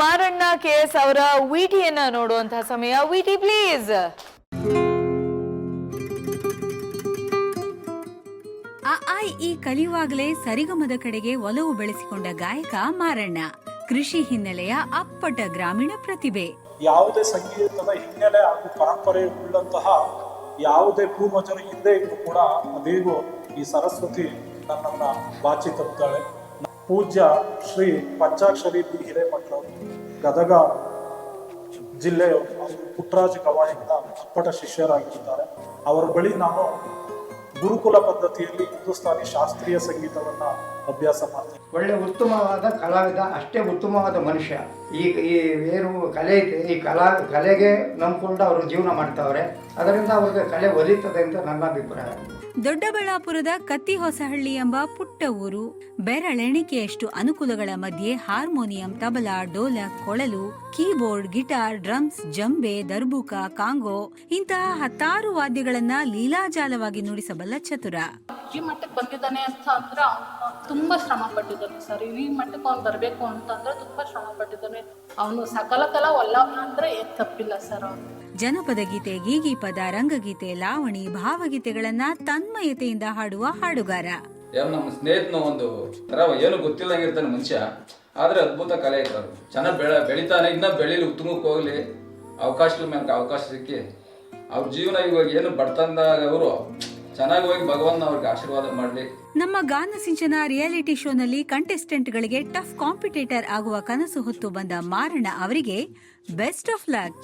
ಮಾರಣ್ಣ KS ಅವರ ವಿಟಿಯನ್ನ ನೋಡುವಂತಹ ಸಮಯ. VT please. ಈ ಕಲಿಯುವಾಗಲೇ ಸರಿಗಮದ ಕಡೆಗೆ ಒಲವು ಬೆಳೆಸಿಕೊಂಡ ಗಾಯಕ ಮಾರಣ್ಣ. ಕೃಷಿ ಹಿನ್ನೆಲೆಯ ಅಪ್ಪಟ ಗ್ರಾಮೀಣ ಪ್ರತಿಭೆ. ಯಾವುದೇ ಸಂಗೀತದ ಹಿನ್ನೆಲೆ ಹಾಗೂ ಪರಂಪರೆ ಉಳ್ಳಂತಹ ಯಾವುದೇ ಪೂರ್ವಜರು ಹಿಂದೆ ಇದ್ರು ಕೂಡ ಅದೇಗೂ ಈ ಸರಸ್ವತಿ ನನ್ನನ್ನ ಬಾಚಿ ತರುತ್ತಾಳೆ. ಪೂಜ್ಯ ಶ್ರೀ ಪಂಚಾಕ್ಷರಿ ಬಿ ಹಿರೇಮಠರವರು ಗದಗ ಜಿಲ್ಲೆಯ ಪುಟ್ಟರಾಜ ಗವಾಯಿಗಳ ಅಪ್ಪಟ ಶಿಷ್ಯರಾಗಿರುತ್ತಾರೆ. ಅವರ ಬಳಿ ನಾನು ಗುರುಕುಲ ಪದ್ಧತಿಯಲ್ಲಿ ಹಿಂದೂಸ್ತಾನಿ ಶಾಸ್ತ್ರೀಯ ಸಂಗೀತವನ್ನ ಅಭ್ಯಾಸ ಮಾಡ್ತೀನಿ. ಒಳ್ಳೆ ಉತ್ತಮವಾದ ಕಲಾವಿದ, ಅಷ್ಟೇ ಉತ್ತಮವಾದ ಮನುಷ್ಯ. ಈ ಏನು ಕಲೆ ಐತೆ, ಈ ಕಲೆಗೆ ನಂಬಿಕೊಂಡು ಅವರು ಜೀವನ ಮಾಡ್ತಾವ್ರೆ. ಅದರಿಂದ ಅವ್ರಿಗೆ ಕಲೆ ಒಲಿತದೆ ಅಂತ ನನ್ನ ಅಭಿಪ್ರಾಯ. ದೊಡ್ಡಬಳ್ಳಾಪುರದ ಕತ್ತಿಹೊಸಹಳ್ಳಿ ಎಂಬ ಪುಟ್ಟ ಊರು. ಬೆರಳೆಣಿಕೆಯಷ್ಟು ಅನುಕೂಲಗಳ ಮಧ್ಯೆ ಹಾರ್ಮೋನಿಯಂ, ತಬಲಾ, ಡೋಲಕ್, ಕೊಳಲು, ಕೀಬೋರ್ಡ್, ಗಿಟಾರ್, ಡ್ರಮ್ಸ್, ಜಂಬೆ, ದರ್ಬೂಕ, ಕಾಂಗೋ ಇಂತಹ 10 ವಾದ್ಯಗಳನ್ನ ಲೀಲಾಜಾಲವಾಗಿ ನುಡಿಸಬಲ್ಲ ಚತುರ. ಈ ಮಟ್ಟಕ್ಕೆ ಬಂದಿದ್ದಾನೆ ಅಂತ ಅಂದ್ರೆ ಅವನು ತುಂಬಾ ಶ್ರಮ ಪಟ್ಟಿದ್ದಾನೆ ಸರ್. ಈ ಮಟ್ಟಕ್ಕೆ ಅವ್ನು ಬರಬೇಕು ಅಂತಂದ್ರೆ ತುಂಬಾ ಶ್ರಮ ಪಟ್ಟಿದ್ದಾನೆ. ಅವನು ಸಕಲ ಕಲಾ ಒಲ್ಲವ ಅಂದ್ರೆ ಏನ್ ತಪ್ಪಿಲ್ಲ ಸರ್. ಅವನು ಜನಪದ ಗೀತೆ, ಗೀಗಿ ಪದ, ರಂಗಗೀತೆ, ಲಾವಣಿ, ಭಾವಗೀತೆಗಳನ್ನ ತನ್ಮಯತೆಯಿಂದ ಹಾಡುವ ಹಾಡುಗಾರ. ನಮ್ಮ ಸ್ನೇಹಿತನ ಒಂದು ತರ ಏನು ಗೊತ್ತಿಲ್ಲಂಗಿರ್ತಾನೆ ಮನುಷ್ಯ, ಆದ್ರೆ ಅದ್ಭುತ ಕಲೆ ಇರ್ತಾರೆ. ಚೆನ್ನಾಗಿ ಬೆಳಿತಾನೆ. ಇನ್ನ ಬೆಳೀಲಿ, ಉತ್ತಮಕ್ಕೆ ಹೋಗ್ಲಿ, ಅವಕಾಶಗಳ ಮೇಲೆ ಅವಕಾಶ ಸಿಕ್ಕಿ ಅವ್ರ ಜೀವನ ಇವಾಗ ಏನು ಬಡ್ತಂದಾಗ ಅವರು ಚೆನ್ನಾಗಿ ಹೋಗಿ ಭಗವಂತ ಅವ್ರಿಗೆ ಆಶೀರ್ವಾದ ಮಾಡ್ಲಿ. ನಮ್ಮ ಗಾನ ಸಿಂಚನ ರಿಯಾಲಿಟಿ ಶೋನಲ್ಲಿ ಕಂಟೆಸ್ಟೆಂಟ್ಗಳಿಗೆ ಟಫ್ ಕಾಂಪಿಟೇಟರ್ ಆಗುವ ಕನಸು ಹೊತ್ತು ಬಂದ ಮಾರಣ್ಣ ಅವರಿಗೆ ಬೆಸ್ಟ್ ಆಫ್ ಲಕ್.